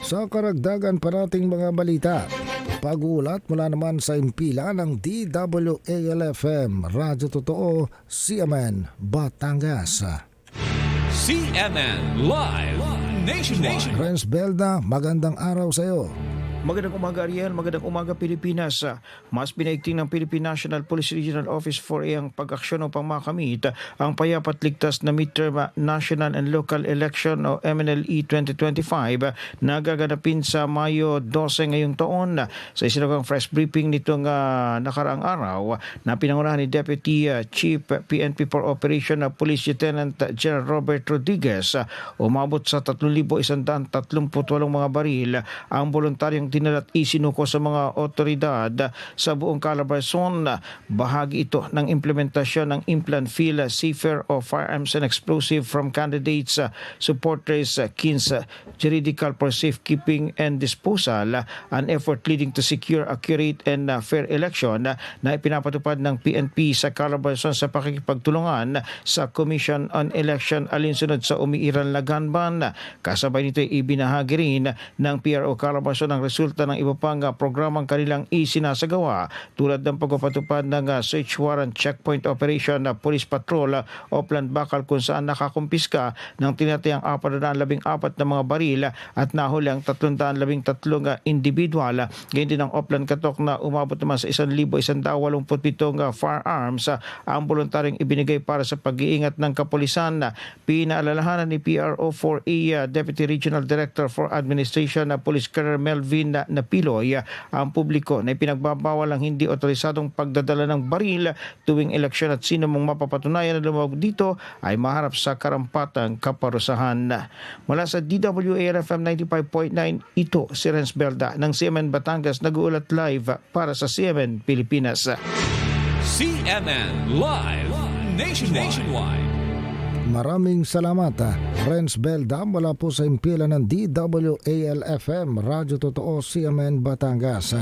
Sa karagdagan pa nating mga balita, pag-uulat mula naman sa impila ng DWALFM, Radyo Totoo, CMN, Batangas. CMN Live Nationwide. Renz Belda, magandang araw sa iyo. Magandang umaga Ariel, magandang umaga Pilipinas. Mas pinaigting ng Philippine National Police Regional Office 4A ang pag-aksyon upang makamit ang payapat ligtas na midterm National and Local Election o MNLE 2025 na gaganapin sa Mayo 12 ngayong taon. Sa isinagang fresh briefing nitong nakaraang araw na pinangunahan ni Deputy Chief PNP for Operation Police Lieutenant General Robert Rodriguez, umabot sa 3,138 mga baril ang voluntaryong dinalat isinuko sa mga otoridad sa buong Calabarzon. Bahagi ito ng implementasyon ng Implant Feel Safer of Firearms and Explosive from Candidates, Supporters, Kins, Juridical for Safekeeping and Disposal, an effort leading to secure, accurate and fair election na ipinapatupad ng PNP sa Calabarzon sa pakikipagtulungan sa Commission on Election alinsunod sa umiiral na gunban. Kasabay nito ay ibinahagi rin ng PRO Calabarzon ang resulta ng iba pang programang kanilang isinasagawa tulad ng pagpapatupad ng search warrant checkpoint operation na police patrol Opland Bacal kung saan nakakumpiska ng tinatayang 414 na mga baril at nahuli ang 313 individual. Ganyan din ang Opland Katok na umabot naman sa 1,187 firearms ang voluntaryong ibinigay para sa pag-iingat ng kapulisan. Pinaalalahanan ni PRO 4A Deputy Regional Director for Administration Police Colonel Melvin Napiloy ang publiko na ipinagbabawal ang hindi otorisadong pagdadala ng baril tuwing eleksyon at sino mong mapapatunayan na lumawag dito ay maharap sa karampatang kaparusahan. Mula sa DWALFM 95.9, ito si Renz Belda ng CMN Batangas nag-uulat live para sa CMN Pilipinas. CMN Live Nationwide. Maraming salamat, Renz Belda, mula po sa impila ng DWALFM, Radyo Totoo, CMN Batangas.